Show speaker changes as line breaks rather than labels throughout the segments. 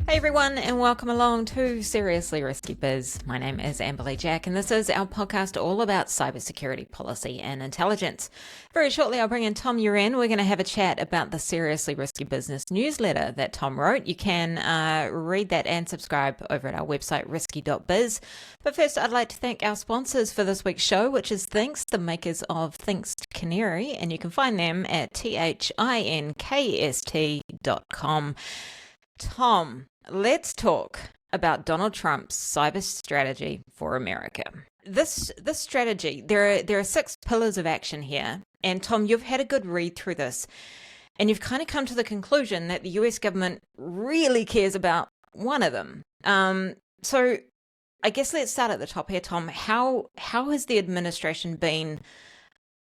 Hey everyone, and welcome along to Seriously Risky Biz. My name is Amberleigh Jack, and this is our podcast all about cybersecurity policy and intelligence. Very shortly, I'll bring in Tom Uren. We're going to have a chat about the Seriously Risky Business newsletter that Tom wrote. You can read that and subscribe over at our website, risky.biz. But first, I'd like to thank our sponsors for this week's show, which is Thinx, the makers of Thinx Canary, and you can find them at thinkst.com. Tom, let's talk about Donald Trump's cyber strategy for America. This strategy, there are 6 pillars of action here. And Tom, you've had a good read through this, and you've kind of come to the conclusion that the US government really cares about one of them. So I guess let's start at the top here, Tom. How has the administration been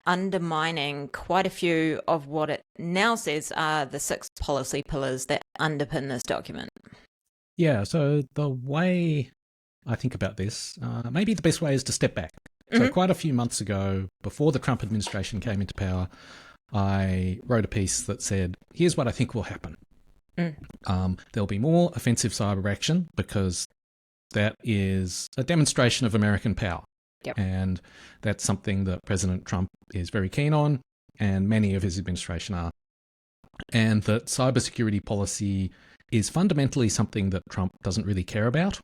undermining quite a few of what it now says are the 6 policy pillars that underpin this document?
Yeah, so the way I think about this, maybe the best way is to step back. So quite a few months ago, before the Trump administration came into power, I wrote a piece that said, here's what I think will happen. There'll be more offensive cyber action because that is a demonstration of American power.
Yep.
And that's something that President Trump is very keen on, and many of his administration are. And that cybersecurity policy is fundamentally something that Trump doesn't really care about.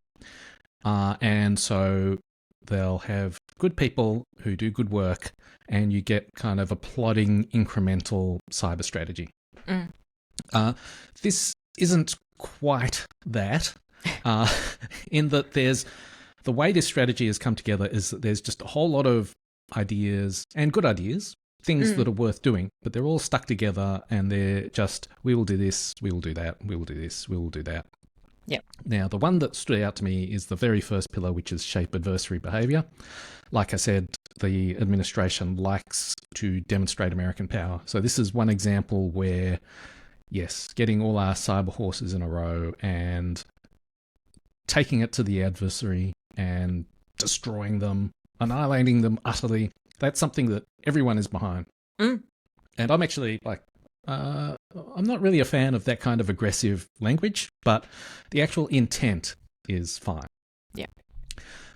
And so they'll have good people who do good work, and you get kind of a plodding, incremental cyber strategy. This isn't quite that, in that the way this strategy has come together is that there's just a whole lot of ideas, and good ideas, things that are worth doing, but they're all stuck together and they're just, we will do this, we will do that, we will do this, we will do that.
Yep.
Now, the one that stood out to me is the very first pillar, which is shape adversary behavior. Like I said, the administration likes to demonstrate American power. So this is one example where, yes, getting all our cyber horses in a row and taking it to the adversary and destroying them, annihilating them utterly. That's something that everyone is behind. And I'm actually I'm not really a fan of that kind of aggressive language, but the actual intent is fine.
Yeah.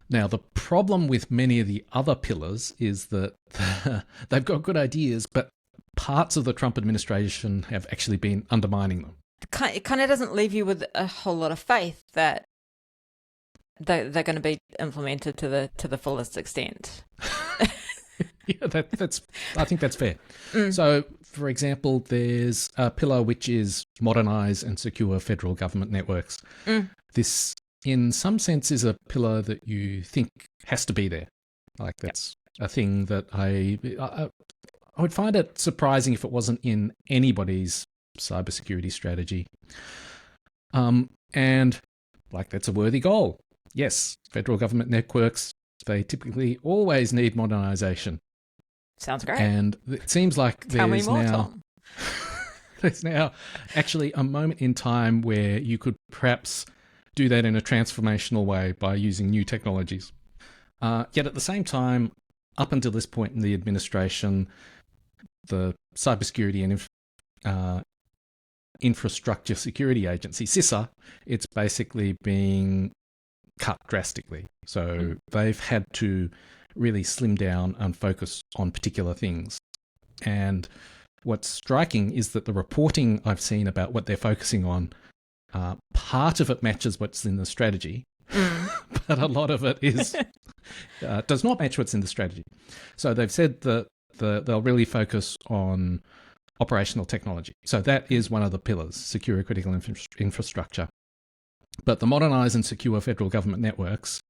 Now, the problem with many of the other pillars is that they've got good ideas, but parts of the Trump administration have actually been undermining them.
It kind of doesn't leave you with a whole lot of faith that they're going to be implemented to the fullest extent.
Yeah, I think that's fair. So, for example, there's a pillar which is modernise and secure federal government networks. This, in some sense, is a pillar that you think has to be there. Like, that's a thing that I would find it surprising if it wasn't in anybody's cybersecurity strategy. And, that's a worthy goal. Yes, federal government networks, they typically always need modernisation.
Sounds great.
And it seems like
Tell me more, Tom.
There's now actually a moment in time where you could perhaps do that in a transformational way by using new technologies. Yet at the same time, up until this point in the administration, the Cybersecurity and Infrastructure Security Agency, CISA, it's basically being cut drastically. So they've had to really slim down and focus on particular things. And what's striking is that the reporting I've seen about what they're focusing on, part of it matches what's in the strategy, but a lot of it is does not match what's in the strategy. So they've said that they'll really focus on operational technology. So that is one of the pillars, secure critical infrastructure. But the modernise and secure federal government networks,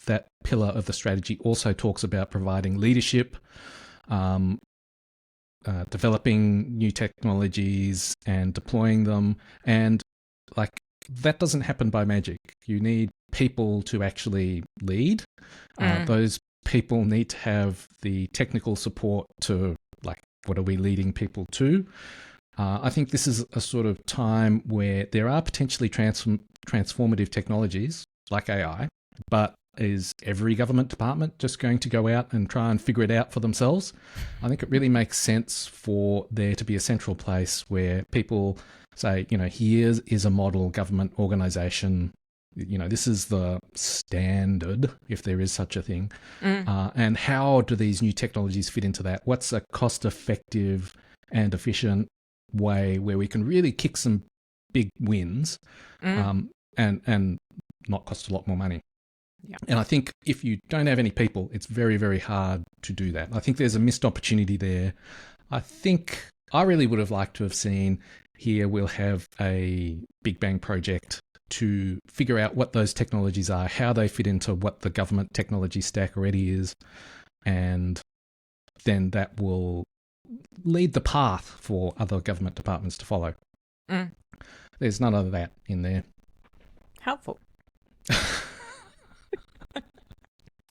that pillar of the strategy also talks about providing leadership, developing new technologies and deploying them. And that doesn't happen by magic. You need people to actually lead. Those people need to have the technical support to, what are we leading people to? I think this is a sort of time where there are potentially transformative technologies like AI, but is every government department just going to go out and try and figure it out for themselves? I think it really makes sense for there to be a central place where people say, here is a model government organisation. This is the standard, if there is such a thing. And how do these new technologies fit into that? What's a cost-effective and efficient way where we can really kick some big wins and not cost a lot more money?
Yeah.
And I think if you don't have any people, it's very, very hard to do that. I think there's a missed opportunity there. I think I really would have liked to have seen here we'll have a Big Bang project to figure out what those technologies are, how they fit into what the government technology stack already is, and then that will lead the path for other government departments to follow. There's none of that in there.
Helpful.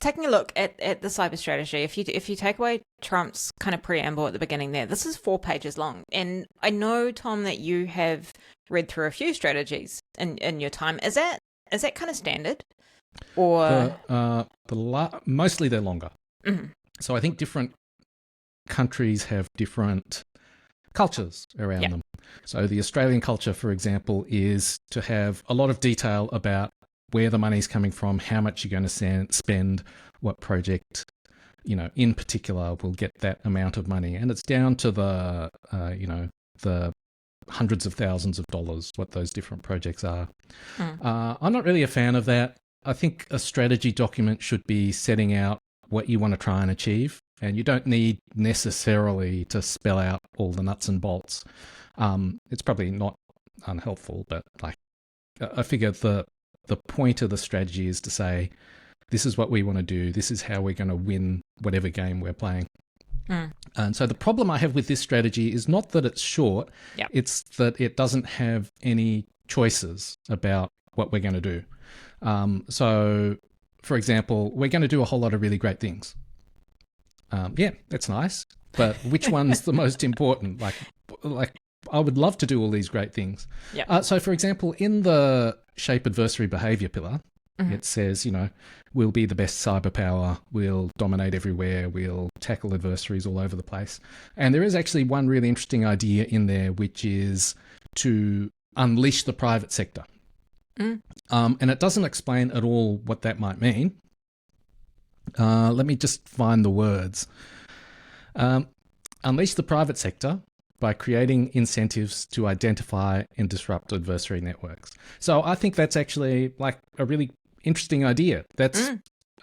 Taking a look at the cyber strategy, if you take away Trump's kind of preamble at the beginning there, this is 4 pages long. And I know, Tom, that you have read through a few strategies in your time. Is that kind of standard? Or
mostly they're longer.
Mm-hmm.
So I think different countries have different cultures around them. So the Australian culture, for example, is to have a lot of detail about where the money's coming from, how much you're going to spend, what project, in particular will get that amount of money. And it's down to the hundreds of thousands of dollars, what those different projects are. I'm not really a fan of that. I think a strategy document should be setting out what you want to try and achieve. And you don't need necessarily to spell out all the nuts and bolts. It's probably not unhelpful, but I figure the point of the strategy is to say, this is what we want to do. This is how we're going to win whatever game we're playing. And so the problem I have with this strategy is not that it's short, it's that it doesn't have any choices about what we're going to do. So, for example, we're going to do a whole lot of really great things. That's nice, but which one's the most important? Like I would love to do all these great things. So, for example, in the shape adversary behavior pillar, it says, we'll be the best cyber power, we'll dominate everywhere, we'll tackle adversaries all over the place. And there is actually one really interesting idea in there, which is to unleash the private sector. And it doesn't explain at all what that might mean. Let me just find the words. Unleash the private sector by creating incentives to identify and disrupt adversary networks. So I think that's actually a really interesting idea. That's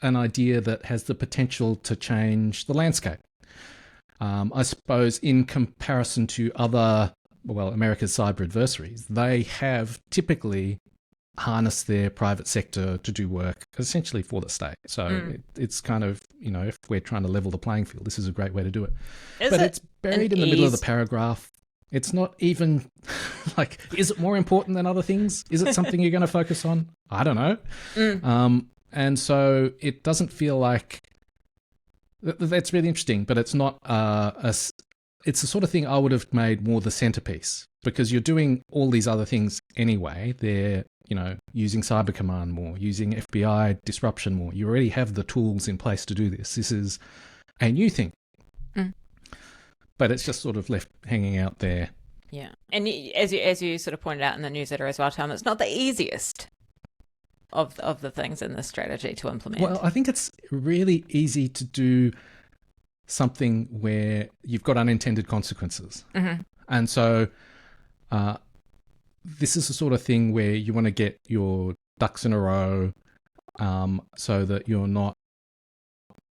an idea that has the potential to change the landscape. I suppose in comparison to America's cyber adversaries, they have typically harness their private sector to do work essentially for the state. So it's kind of, if we're trying to level the playing field, this is a great way to do it. It's buried in the middle of the paragraph. It's not even is it more important than other things? Is it something you're going to focus on? I don't know. And so it doesn't feel like that's really interesting, but it's not it's the sort of thing I would have made more the centerpiece, because you're doing all these other things anyway. They're using Cyber Command more, using FBI disruption more. You already have the tools in place to do this. This is a new thing. But it's just sort of left hanging out there.
Yeah. And as you sort of pointed out in the newsletter as well, Tom, it's not the easiest of the things in this strategy to implement.
Well, I think it's really easy to do something where you've got unintended consequences. And so this is the sort of thing where you want to get your ducks in a row so that you're not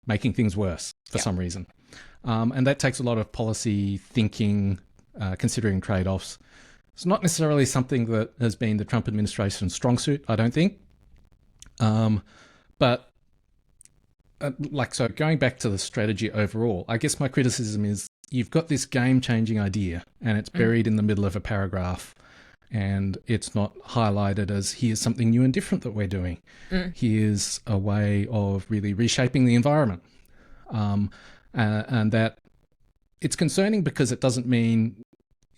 making things worse for some reason. And that takes a lot of policy thinking, considering trade-offs. It's not necessarily something that has been the Trump administration's strong suit, I don't think. But so going back to the strategy overall, I guess my criticism is you've got this game-changing idea and it's buried in the middle of a paragraph, and it's not highlighted as here's something new and different that we're doing. Here's a way of really reshaping the environment. And that it's concerning because it doesn't mean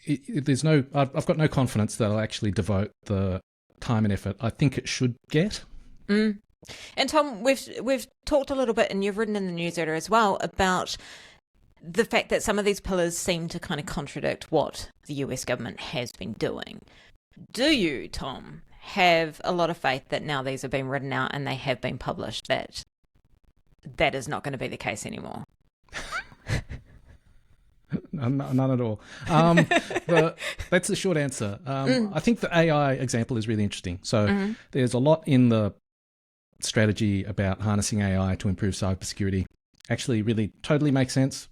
I've got no confidence that I'll actually devote the time and effort I think it should get.
And Tom, we've talked a little bit, and you've written in the newsletter as well about the fact that some of these pillars seem to kind of contradict what the US government has been doing. Do you, Tom, have a lot of faith that now these have been written out and they have been published, that is not going to be the case anymore?
None at all. That's the short answer. I think the AI example is really interesting. So there's a lot in the strategy about harnessing AI to improve cybersecurity. Actually, really totally makes sense.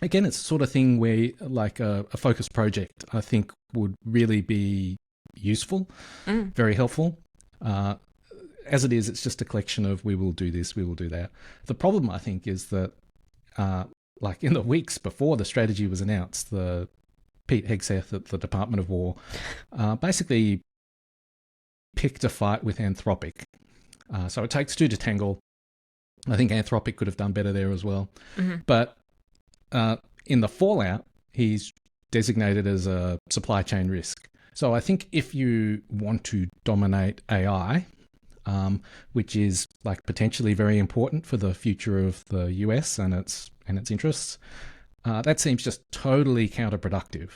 Again, it's the sort of thing where like a focused project, I think, would really be useful, very helpful. As it is, it's just a collection of we will do this, we will do that. The problem, I think, is that like in the weeks before the strategy was announced, Pete Hegseth at the Department of War basically picked a fight with Anthropic. So it takes two to tangle. I think Anthropic could have done better there as well. But in the fallout, he's designated as a supply chain risk. So I think if you want to dominate AI, which is like potentially very important for the future of the US and its interests, that seems just totally counterproductive.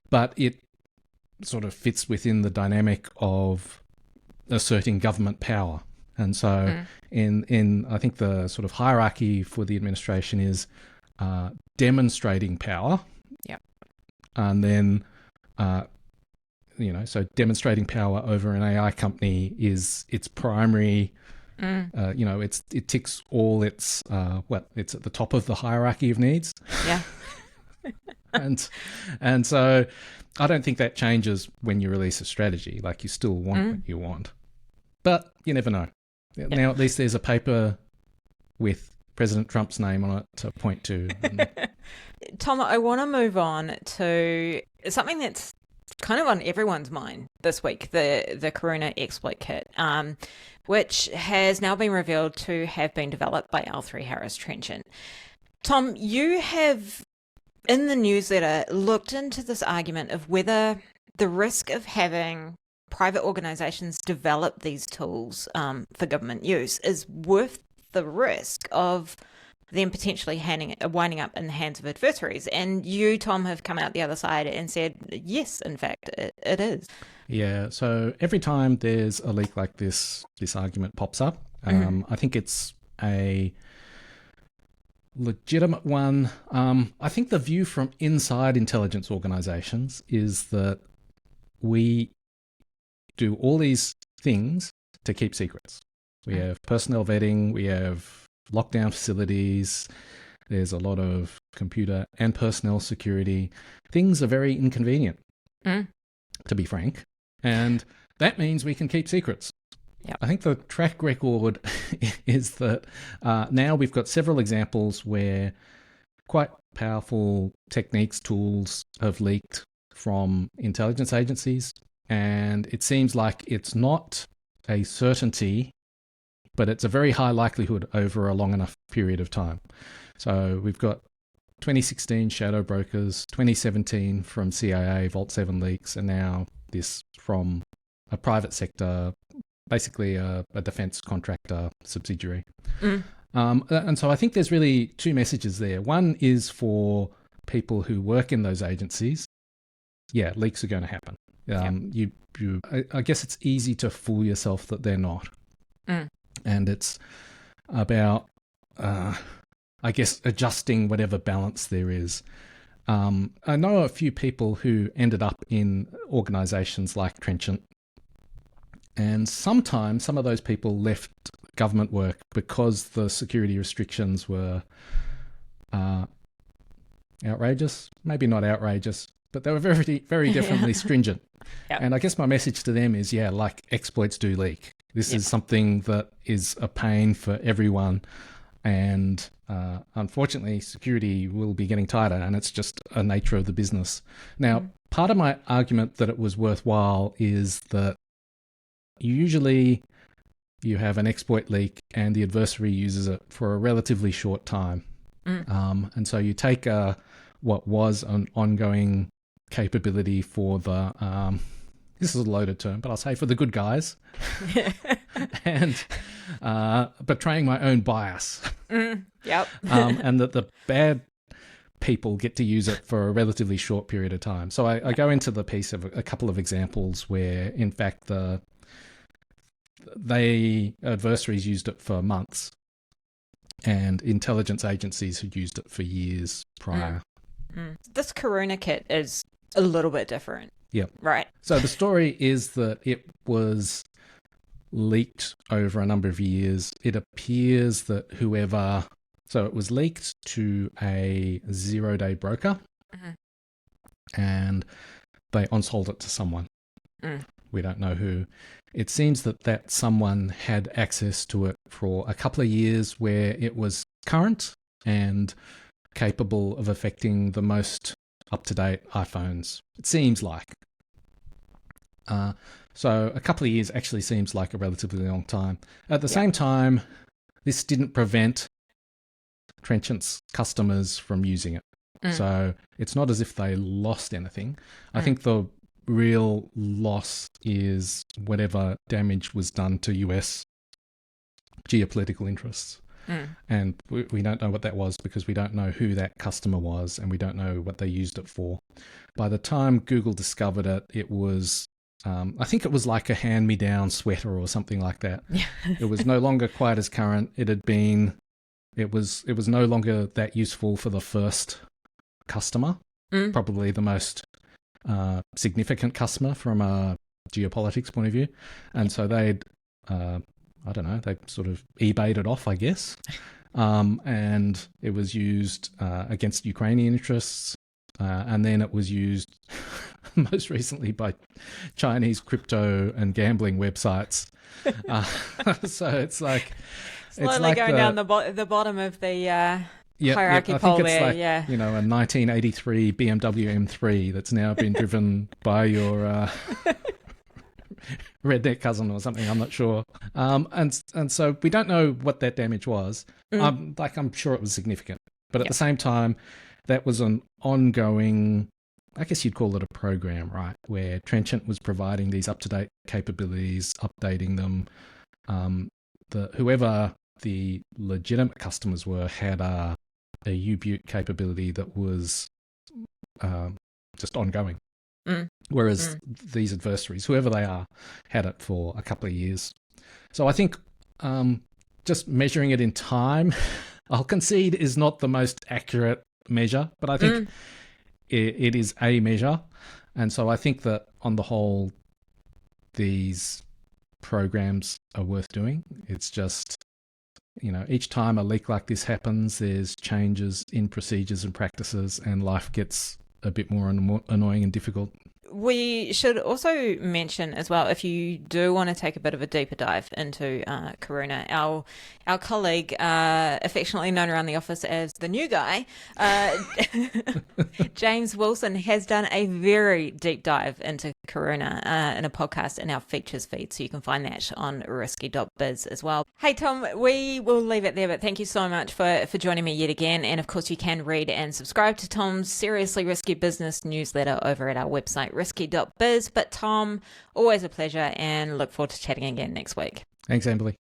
But it sort of fits within the dynamic of asserting government power. And so in I think the sort of hierarchy for the administration is demonstrating power.
Yep.
And then so demonstrating power over an AI company is its primary, it ticks all its, it's at the top of the hierarchy of needs.
Yeah.
and so I don't think that changes when you release a strategy. Like you still want what you want, but you never know. Yep. Now at least there's a paper with President Trump's name on it to point to.
Tom, I want to move on to something that's kind of on everyone's mind this week, the Coruna exploit kit, which has now been revealed to have been developed by L3Harris Trenchant. Tom, you have, in the newsletter, looked into this argument of whether the risk of having private organizations develop these tools for government use is worth the risk of them potentially winding up in the hands of adversaries. And you, Tom, have come out the other side and said, yes, in fact, it is.
Yeah, so every time there's a leak like this argument pops up. I think it's a legitimate one. I think the view from inside intelligence organizations is that we do all these things to keep secrets. We have personnel vetting, we have lockdown facilities, there's a lot of computer and personnel security. Things are very inconvenient, to be frank, and that means we can keep secrets. Yep. I think the track record is that now we've got several examples where quite powerful techniques, tools have leaked from intelligence agencies, and it seems like it's not a certainty, but it's a very high likelihood over a long enough period of time. So we've got 2016 shadow brokers, 2017 from CIA Vault 7 leaks, and now this from a private sector, basically a defense contractor subsidiary. And so I think there's really two messages there. One is for people who work in those agencies. Yeah, leaks are going to happen. I guess it's easy to fool yourself that they're not. And it's about, I guess, adjusting whatever balance there is. I know a few people who ended up in organizations like Trenchant, and sometimes some of those people left government work because the security restrictions were outrageous. Maybe not outrageous, but they were very, very definitely stringent. Yep. And I guess my message to them is, like exploits do leak. This is something that is a pain for everyone. And unfortunately, security will be getting tighter, and it's just a nature of the business. Now, part of my argument that it was worthwhile is that usually you have an exploit leak and the adversary uses it for a relatively short time. And so you take what was an ongoing capability for the, this is a loaded term, but I'll say for the good guys, and betraying my own bias.
Yep.
And that the bad people get to use it for a relatively short period of time. So I go into the piece of a couple of examples where, in fact, adversaries used it for months, and intelligence agencies had used it for years prior.
This Coruna kit is a little bit different.
Yep.
Right.
So the story is that it was leaked over a number of years. It appears that so it was leaked to a zero-day broker, and they on-sold it to someone. We don't know who. It seems that someone had access to it for a couple of years, where it was current and capable of affecting the most up-to-date iPhones. It seems like. So a couple of years actually seems like a relatively long time. At the same time, this didn't prevent Trenchant's customers from using it. So it's not as if they lost anything. I think the real loss is whatever damage was done to US geopolitical interests. And we don't know what that was, because we don't know who that customer was, and we don't know what they used it for. By the time Google discovered it, it was, I think it was like a hand-me-down sweater or something like that. It was no longer quite as current. It was no longer that useful for the first customer, probably the most significant customer from a geopolitics point of view. And so they'd, I don't know, they sort of eBayed it off, I guess. And it was used against Ukrainian interests. And then it was used most recently by Chinese crypto and gambling websites. So it's like...
Slowly going down the bottom of the hierarchy pole there.
Like, a 1983 BMW M3 that's now been driven by your redneck cousin or something. I'm not sure. And so we don't know what that damage was. I'm sure it was significant, but at the same time, that was an ongoing, I guess you'd call it a program, right? Where Trenchant was providing these up-to-date capabilities, updating them. Whoever the legitimate customers were had a U-Butte capability that was just ongoing. Whereas these adversaries, whoever they are, had it for a couple of years. So I think just measuring it in time, I'll concede, is not the most accurate measure, but I think it is a measure. And so I think that on the whole, these programs are worth doing. It's just, each time a leak like this happens, there's changes in procedures and practices, and life gets a bit more annoying and difficult.
We should also mention as well, if you do want to take a bit of a deeper dive into Karuna, our colleague, affectionately known around the office as the new guy, James Wilson, has done a very deep dive into Karuna in a podcast in our features feed, so you can find that on risky.biz as well. Hey Tom, we will leave it there, but thank you so much for joining me yet again. And of course you can read and subscribe to Tom's Seriously Risky Business newsletter over at our website risky.biz. But Tom, always a pleasure, and look forward to chatting again next week.
Thanks, Amberleigh.